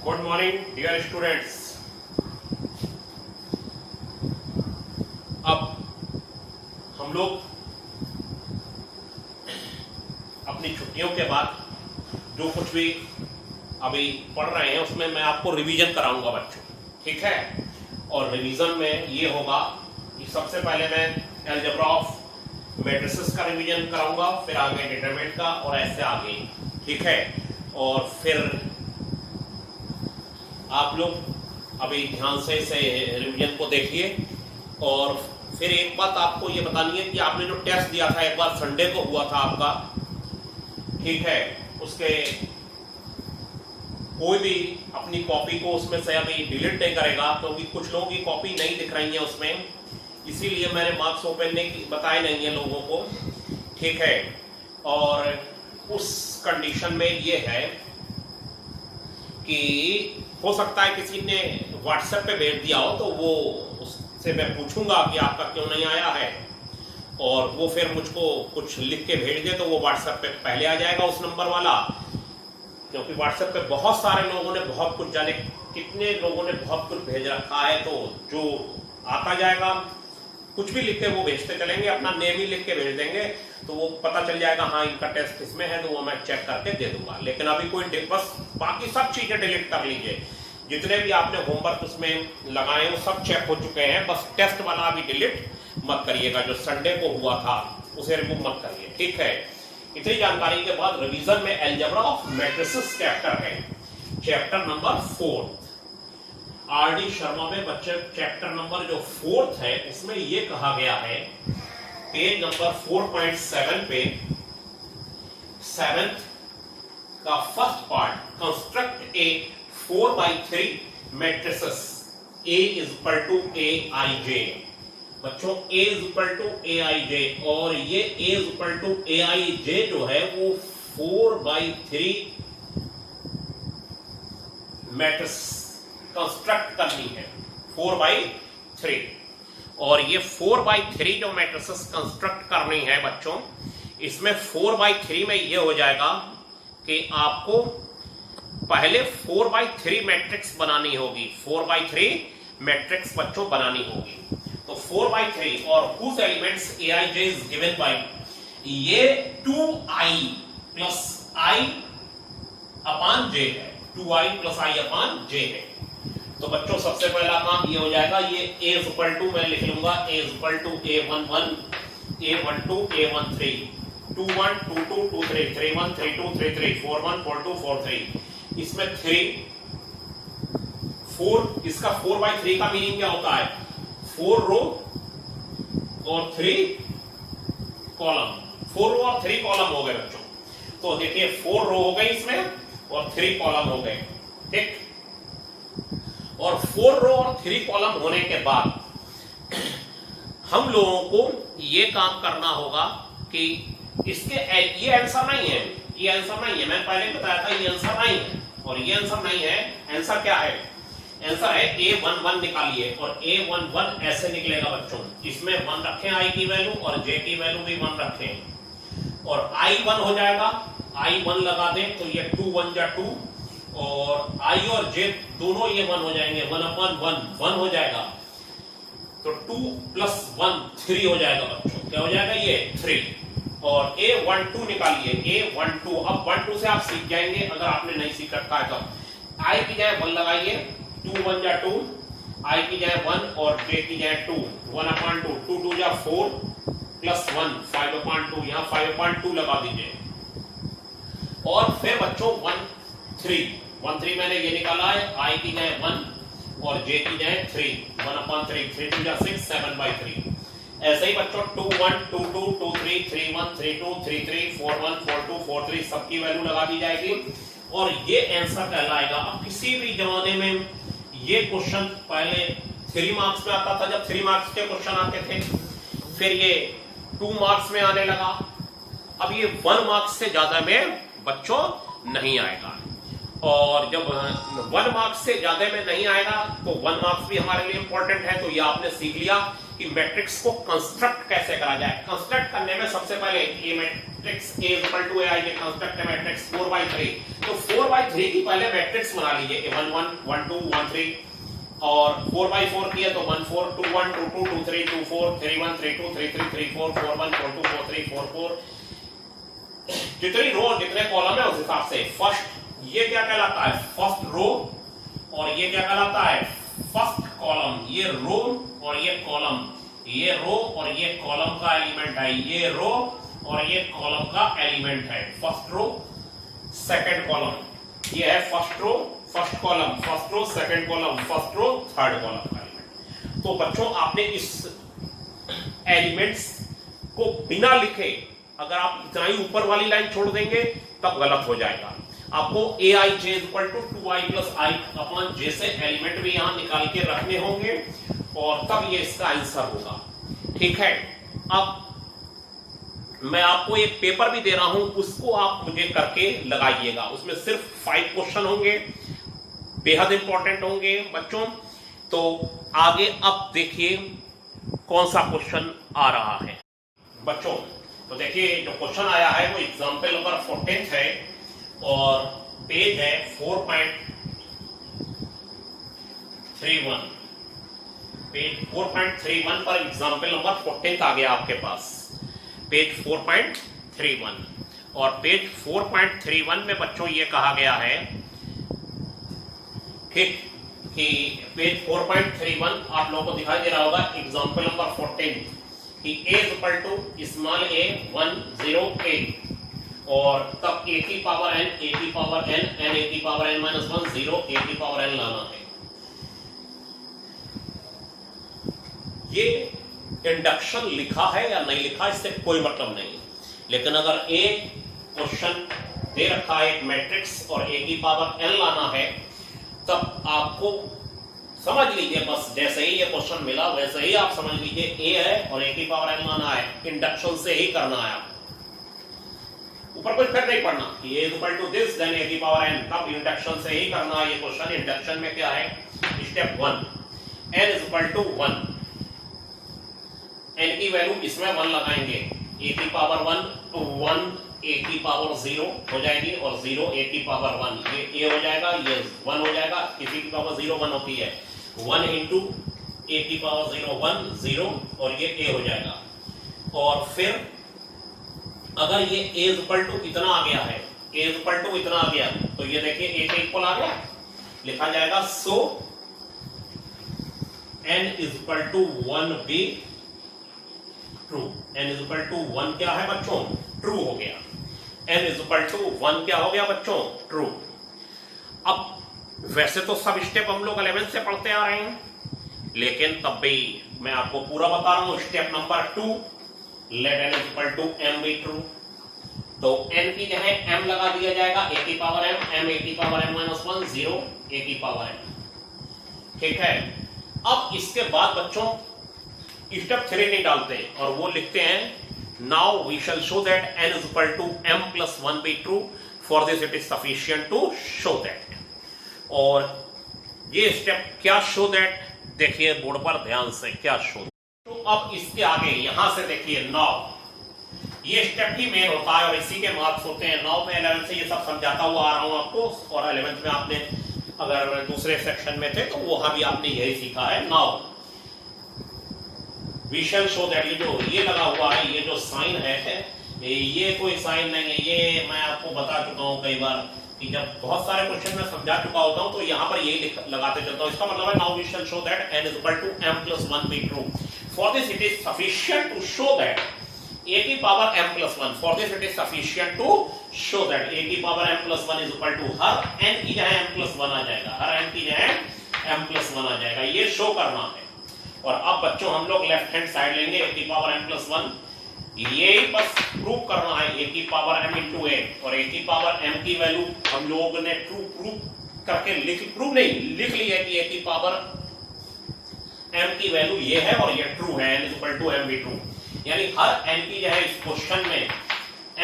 Good morning dear students. अब हम लोग अपनी छुट्टियों के बाद जो कुछ भी अभी पढ़ रहे हैं उसमें मैं आपको रिवीजन कराऊंगा बच्चों, ठीक है। और रिवीजन में ये होगा कि सबसे पहले मैं अलजेब्रा ऑफ मैट्रिसेस का रिवीजन कराऊंगा, फिर आगे डिटरमिनेंट का और ऐसे आगे, ठीक है। और फिर आप लोग अभी ध्यान से इसे रिवीजन को देखिए। और फिर एक बात आपको ये बतानी है कि आपने जो टेस्ट दिया था एक बार संडे को हुआ था आपका, ठीक है, उसके कोई भी अपनी कॉपी को उसमें से अभी डिलीट नहीं करेगा क्योंकि कुछ लोगों की कॉपी नहीं दिख रही है उसमें, इसीलिए मैंने मार्क्स ओपन नहीं बताए नहीं है लोगों को, ठीक है। और उस कंडीशन में ये है कि हो सकता है किसी ने व्हाट्सएप पे भेज दिया हो तो वो उससे मैं पूछूंगा कि आपका क्यों नहीं आया है, और वो फिर मुझको कुछ लिख के भेज दे तो वो व्हाट्सएप पे पहले आ जाएगा उस नंबर वाला, क्योंकि व्हाट्सएप पे बहुत सारे लोगों ने बहुत कुछ, जाने कितने लोगों ने बहुत कुछ भेज रखा है, तो जो आता जाएगा कुछ भी लिख के वो भेजते चलेंगे, अपना नेम ही लिख के भेज देंगे तो वो पता चल जाएगा हाँ इनका टेस्ट इसमें है, तो वो मैं चेक करके दे दूंगा। लेकिन अभी कोई बस बाकी सब चीजें डिलीट कर लीजिए, जितने भी आपने होमवर्क उसमें लगाए वो सब चेक हो चुके हैं, बस टेस्ट वाला अभी डिलीट मत करिएगा, जो संडे को हुआ था उसे रिमूव मत करिए, ठीक है। इतनी जानकारी के बाद रिवीजन में अलजेब्रा ऑफ मैट्रिसेस चैप्टर है, चैप्टर नंबर 4 आर.डी. शर्मा में बच्चे चैप्टर नंबर जो 4 है उसमें ये कहा गया है पेज नंबर 4.7 पे 7th का first part, construct A 4x3 matrices A is equal to Aij। बच्चों A is equal to Aij और ये A is equal to Aij जो है वो 4x3 मैट्रिक्स कंस्ट्रक्ट करनी है, 4x3। और ये 4x3 जो मैट्रिसेस कंस्ट्रक्ट करनी है बच्चों, इसमें 4x3 में ये हो जाएगा कि आपको पहले 4x3 मैट्रिक्स बनानी होगी, 4x3 मैट्रिक्स बच्चों बनानी होगी। तो 4x3 और whose elements Aij is given by, ये 2i plus i upon j है, 2i plus i upon j है। तो बच्चों सबसे पहला काम ये हो जाएगा, ये a is equal to मैं लिख लूंगा a is equal to a11 a12 a13 21 22 23 31 32 33 41 42 43, इसमें 3 4, इसका 4x3 का मीनिंग क्या होता है, 4 रो और 3 कॉलम, 4 रो और 3 कॉलम हो गए बच्चों। तो देखिए 4 रो हो गई इसमें और 3 कॉलम हो गए, ठीक। और 4 रो और 3 कॉलम होने के बाद हम लोगों को ये काम करना होगा कि इसके ये आंसर नहीं है, ये आंसर नहीं है, मैं पहले बताया था ये आंसर नहीं है और ये आंसर नहीं है। आंसर क्या है, आंसर है A11 निकालिए, और A11 ऐसे निकलेगा बच्चों, इसमें 1 रखें i की वैल्यू और j की वैल्यू भी 1 रखें, और i1 हो जाएगा, i1 लगा दें तो ये 2 1 जा 2 और i और j दोनों ये 1 हो जाएंगे, 1/1 हो जाएगा, तो 2 + 1 3 हो जाएगा बच्चों, क्या हो जाएगा ये 3। और A12 निकालिए, A12, अब 1 2 से आप सीख जाएंगे अगर आपने नहीं सीख रखा है तो i की जगह 1 लगाइए, 2 1 जा 2, i की जगह 1 और j की जगह 2, 1/2, 2 2 जा 4 + 1 5/2, यहाँ 5/2 लगा दीजिए। और फिर बच्चों 1 3 मैंने ये निकाला है, i की जगह 1 और j की जगह 3, 1/3, 3 2 जा 6 7/3। ऐसे ही बच्चों 2 1 2 2 2 3 3 1 3 2 3 3 4 1 4 2 4 3 सबकी वैल्यू लगा दी जाएगी और ये आंसर कहलाएगा। अब किसी भी जमाने में ये क्वेश्चन पहले 3 मार्क्स में आता था, जब 3 मार्क्स के क्वेश्चन आते थे, फिर ये 2 मार्क्स में आने लगा, अब ये 1 मार्क्स से ज्यादा में बच्चों नहीं आएगा। और जब 1 मार्क्स से ज्यादा में नहीं आएगा तो 1 मार्क्स भी हमारे लिए इंपॉर्टेंट है। तो ये आपने सीख लिया कि मैट्रिक्स को कंस्ट्रक्ट कैसे करा जाए। कंस्ट्रक्ट करने में सबसे पहले ये matrix A equal to AI के कंस्ट्रक्ट है मैट्रिक्स 4/3, तो 4/3 की पहले मैट्रिक्स बना लीजिए 1 1 1 2 1 3, और 4/4 की है तो 1 4 2 1 2 2 2 3 2 4 3 1 3 2 3 3 3 4 4 1 4 2 4 3 4 4, जितनी रो जितने कॉलम है उस हिसाब से। फर्स्ट ये क्या कहलाता है, फर्स्ट रो, और ये क्या कहलाता है, फर्स्ट कॉलम। ये रो और ये कॉलम, ये रो और ये कॉलम का एलिमेंट है, ये रो और ये कॉलम का एलिमेंट है। फर्स्ट रो सेकंड कॉलम, ये है first row first column, first row second column, first row third column का एलिमेंट। तो बच्चों आपने इस एलिमेंट्स को बिना लिखे अगर आप इतना ही ऊपर वाली लाइन छोड़ देंगे तब गलत हो जाएगा। आपको aij equal to 2i plus i upon j से एलिमेंट भी यहां निकाल के रखने होंगे और तब ये इसका आंसर होगा। ठीक है, अब मैं आपको एक पेपर भी दे रहा हूं, उसको आप मुझे करके लगाइएगा। उसमें सिर्फ 5 क्वेश्चन होंगे, बेहद इंपॉर्टेंट होंगे बच्चों। तो आगे अब देखिए कौन सा क्वेश्चन आ रहा है बच्चों। तो देखिए जो क्वेश्चन आया है वो एग्जाम्पल नंबर 14 है और पेज है 4.31, पेज 4.31 पर एग्जाम्पल नंबर 14 आ गया आपके पास, पेज 4.31। और पेज 4.31 में बच्चों ये कहा गया है ठीक कि पेज 4.31 आप लोगों को दिखाई दे रहा होगा एग्जाम्पल नंबर 14 कि a equal to small a 1 0 a, और तब a की पावर n, a की पावर n, n a की पावर n माइनस 1 0 a की पावर n लाना है। ये इंडक्शन लिखा है या नहीं लिखा इससे कोई मतलब नहीं, लेकिन अगर a क्वेश्चन दे रखा है एक मैट्रिक्स और a की पावर n लाना है तब आपको समझ लीजिए, बस जैसे ही ये क्वेश्चन मिला वैसे ही आप समझ लीजिए a है और a की पावर n लाना है, इंडक्शन से ही करना है आपको, ऊपर कुछ फिर नहीं पढ़ना कि a equal to this then a की पावर n, तब इंडक्शन से ही करना है ये क्वेश्चन। इंडक्शन में क्या है, step 1 n equal to 1, n की वैल्यू इसमें 1 लगाएंगे, a की पावर 1 a की पावर 0 हो जाएगी और 0 a की पावर 1, ये a हो जाएगा, ये 1 हो जाएगा, किसी की पावर 0 1 होती है, 1 इंटू a की पावर 0 1 0 और ये a हो जाएगा। और फिर अगर ये a इक्वल टू इतना आ गया है, a इक्वल टू इतना आ गया तो ये देखिए a के इक्वल आ गया, लिखा जाएगा so n equal to 1 be true. n equal to 1 क्या है बच्चों, ट्रू हो गया। n इक्वल टू 1 क्या हो गया बच्चों, ट्रू। अब वैसे तो सब स्टेप हम लोग 11 से पढ़ते आ रहे हैं, लेकिन तब भी मैं आपको पूरा बता रहा हूं। Step number 2, let n equal to m be true, तो n की जगह m लगा दिया जाएगा, a की पावर m, m a की पावर m माइनस 1 0 a की पावर m। ठीक है, अब इसके बाद बच्चों स्टेप 3 नहीं डालते और वो लिखते हैं now we shall show that n is equal to m plus 1 be true, for this it is sufficient to show that. और ये स्टेप क्या शो दैट, देखिए बोर्ड पर ध्यान से क्या शो। तो अब इसके आगे यहां से देखिए नाउ, ये स्टेप ही मेन होता है और इसी के मार्क्स होते हैं। नाउ में 11 से ये सब समझाता हुआ आ रहा हूं आपको, और 11th में आपने अगर दूसरे सेक्शन में थे तो वहां भी आपने यही सीखा है। Now we shall show that, ये जो ये लगा हुआ है, ये जो साइन है ये कोई साइन नहीं है, ये मैं आपको बता चुका हूं कई बार कि जब बहुत सारे क्वेश्चन में समझा चुका होता हूं तो यहां पर यही लगाते चलता हूं। इसका मतलब है now we shall show that n is equal to m plus 1 be true, for this it is sufficient to show that a की power m plus 1, for this it is sufficient to show that a की power m plus 1 is equal to, हर n की जगह m plus 1 आ जाएगा, हर n की जगह m plus 1 आ जाएगा, ये शो करना है। और अब बच्चों हम लोग लेफ्ट हैंड साइड लेंगे, a की पावर m प्लस 1, ये बस प्रूव करना है a की पावर m इंटू a, और a की पावर m की वैल्यू हम लोगों ने प्रूव करके प्रूव नहीं लिख ली है कि a की पावर m की वैल्यू ये है और ये ट्रू है, n equal to m be true, यानी हर n की जगह इस क्वेश्चन में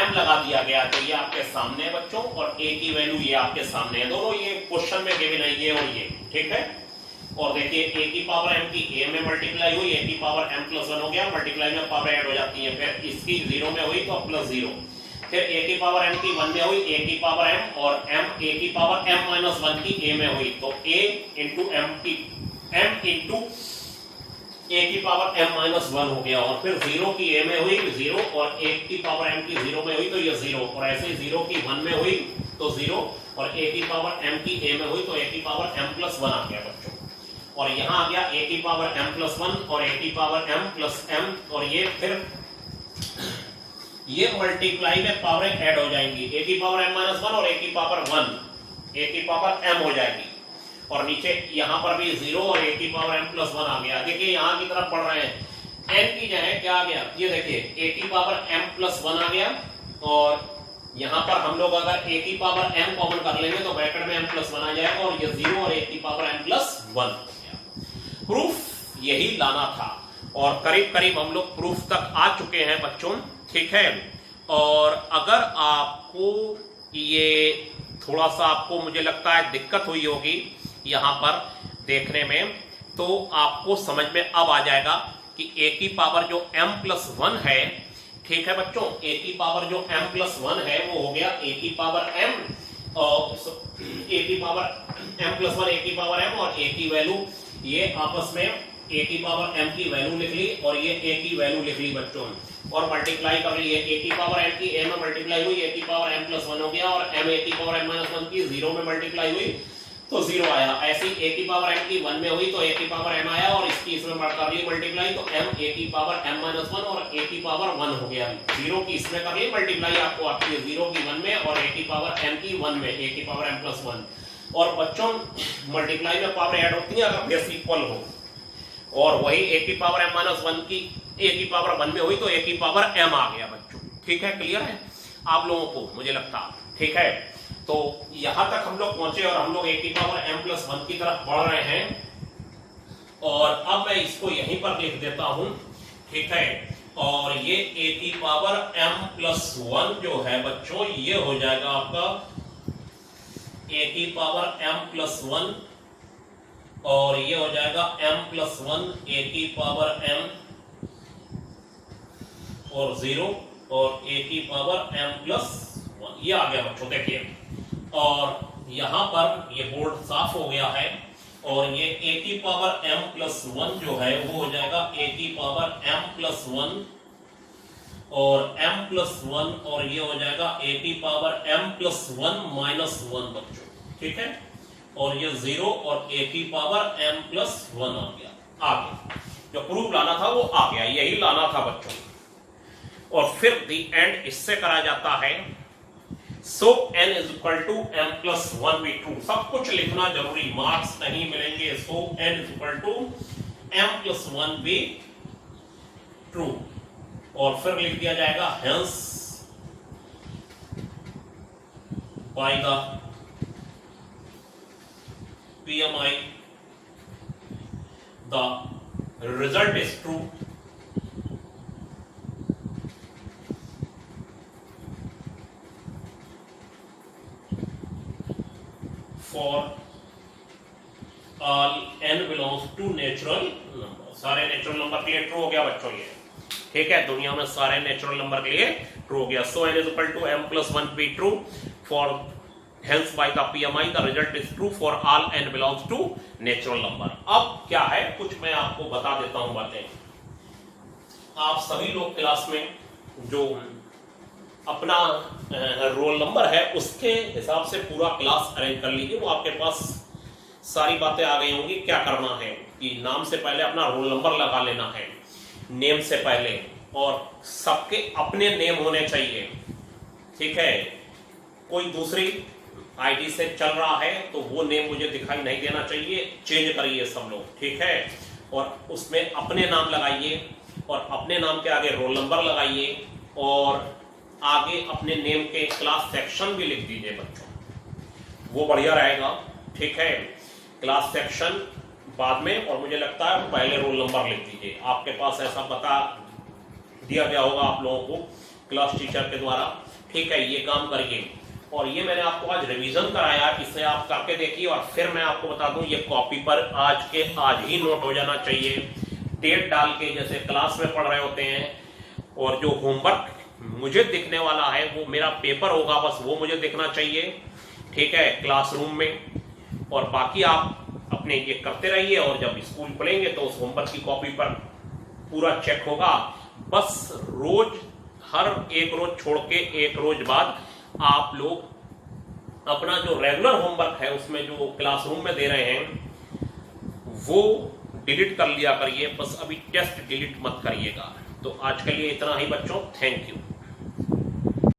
m लगा दिया गया, तो ये आपके सामने है बच्चों, और a की वैल्यू ये आपके सामने है, दोनों ये क्वेश्चन में गिवन है, ये और ये। ठीक है, और देखिए a की पावर m की a में मल्टीप्लाई हुई, a की पावर m प्लस 1 हो गया, मल्टीप्लाई में पावर ऐड हो जाती है, फिर इसकी 0 में हुई तो प्लस 0, फिर a की पावर m की 1 में हुई a की पावर m, और m a की पावर m माइनस 1 की a में हुई, तो a इंटू m की m इंटू a की पावर m माइनस 1 हो गया, और फिर 0 की a में हुई 0, और 1 की पावर m की 0 में हुई तो ये 0, और ऐसे 0 की 1 में हुई तो 0, और a की पावर m की a में हुई तो a की पावर m प्लस 1 आ गया बच्चों। और यहाँ आ गया a की पावर m प्लस 1 और a की पावर m प्लस m, और ये फिर ये मल्टीप्लाई में पावर ऐड हो जाएंगी, a की पावर m माइनस 1 और a की पावर 1, a की पावर m हो जाएगी, और नीचे यहाँ पर भी 0 और a की पावर m प्लस 1 आ गया। देखिए यहाँ की तरफ पढ़ रहे हैं, n की जगह क्या आ गया, ये देखिए a की पावर m प्लस 1 आ गया, और यहाँ पर हम लोग अगर a की पावर m कॉमन कर लेंगे तो ब्रैकेट में m प्लस 1 आ जाएगा, और ये 0 और a की पावर m प्लस 1। प्रूफ यही लाना था, और करीब करीब हम लोग प्रूफ तक आ चुके हैं बच्चों, ठीक है। और अगर आपको ये थोड़ा सा आपको मुझे लगता है दिक्कत हुई होगी यहाँ पर देखने में, तो आपको समझ में अब आ जाएगा कि a की पावर जो m प्लस 1 है, ठीक है बच्चों, a की पावर जो m प्लस 1 है वो हो गया a की पावर m, a की पावर m प्लस 1 a की पावर m, और a की वैल्यू ये आपस में a की पावर m की वैल्यू लिख ली और ये a की वैल्यू लिख ली बच्चों, और मल्टीप्लाई कर ली है, a की पावर m की a में मल्टीप्लाई हुई, a की पावर m प्लस 1 हो गया, और m a की पावर m माइनस 1 की 0 में मल्टीप्लाई हुई तो 0 आया। ऐसे ही a की पावर m की 1 में हुई तो a की पावर m आया, और इसकी इसमें कर ली मल्टीप्लाई तो m a की पावर m माइनस 1 और a की पावर 1 हो गया। 0 की इसमें कर ली मल्टीप्लाई, आपको आती है 0 की 1 में और a की पावर m की 1 में, a की पावर m प्लस 1। और बच्चों मल्टीप्लाई में पावर ऐड होती है अगर बेस इक्वल हो, और वही a की पावर m माइनस 1 की a की पावर 1 में हुई तो a की पावर m आ गया बच्चों, ठीक है। क्लियर है आप लोगों को मुझे लगता, ठीक है। तो यहां तक हम लोग पहुंचे और हम लोग a की पावर m प्लस 1 की तरफ बढ़ रहे हैं, और अब मैं इसको यहीं पर लिख देता हूं, ठीक है। और ये a की पावर m प्लस 1 जो है बच्चों ये हो जाएगा आपका a की पावर m प्लस 1, और ये हो जाएगा m प्लस 1 a की पावर m और 0 और a की पावर m प्लस 1, ये आ गया बच्चों देखिए। और यहां पर ये बोर्ड साफ हो गया है, और ये a की पावर m प्लस 1 जो है वो हो जाएगा a की पावर m प्लस 1 और m प्लस 1, और ये हो जाएगा a की पावर m प्लस 1 माइनस 1 बच्चों, ठीक है। और ये 0 और a की पावर m प्लस 1 आ गया। आगे जो प्रूफ लाना था वो आ गया, यही लाना था बच्चों। और फिर दी एंड इससे करा जाता है, so n is equal to m plus 1 भी ट्रू, सब कुछ लिखना जरूरी, मार्क्स नहीं मिलेंगे। So n is equal to m plus 1 भी ट्रू, और फिर लिख दिया जाएगा hence by the PMI the result is true for all n belongs to natural number। सारे नेचुरल नंबर के लिए ट्रू हो गया बच्चों ये, ठीक है। दुनिया में सारे नेचुरल नंबर के लिए ट्रू हो गया। So n is equal to m plus 1 be true for hence by the PMI the result is true for all n belongs to natural number। अब क्या है कुछ मैं आपको बता देता हूं बातें। आप सभी लोग क्लास में जो अपना रोल नंबर है उसके हिसाब से पूरा क्लास अरेंज कर लीजिए, वो आपके पास सारी बातें आ गई होंगी। क्या करना है कि नाम से पहले अपना रोल नंबर लगा लेना है, नेम से पहले, और सबके अपने नेम होने चाहिए, ठीक है। कोई दूसरी आईडी से चल रहा है तो वो नेम मुझे दिखाई नहीं देना चाहिए, चेंज करिए सब लोग, ठीक है। और उसमें अपने नाम लगाइए, और अपने नाम के आगे रोल नंबर लगाइए, और आगे अपने नेम के क्लास सेक्शन भी लिख दीजिए बच्चों, वो बढ़िया रहेगा, ठीक है। क्लास सेक्शन बाद में, और मुझे लगता है पहले रोल नंबर लिख दीजिए। आपके पास ऐसा बता दिया गया होगा आप लोगों को क्लास टीचर के द्वारा, ठीक है। ये काम करिए, और ये मैंने आपको आज रिवीजन कराया, इसे आप करके देखिए। और फिर मैं आपको बता दूं ये कॉपी पर आज के आज ही नोट हो जाना चाहिए, डेट डाल के, जैसे क्लास में पढ़ रहे होते हैं। और जो होमवर्क मुझे दिखने वाला है वो मेरा पेपर होगा, बस वो मुझे दिखना चाहिए, ठीक है, क्लासरूम में। और बाकी आप अपने ये करते रहिए, और जब स्कूल खुलेंगे तो उस होमवर्क की कॉपी पर पूरा चेक होगा। बस रोज, हर एक रोज छोड़ के एक रोज बाद आप लोग अपना जो रेगुलर होमवर्क है उसमें जो क्लासरूम में दे रहे हैं वो डिलीट कर लिया करिए, बस अभी टेस्ट डिलीट मत करिएगा। तो आज के लिए इतना ही बच्चों, थैंक यू।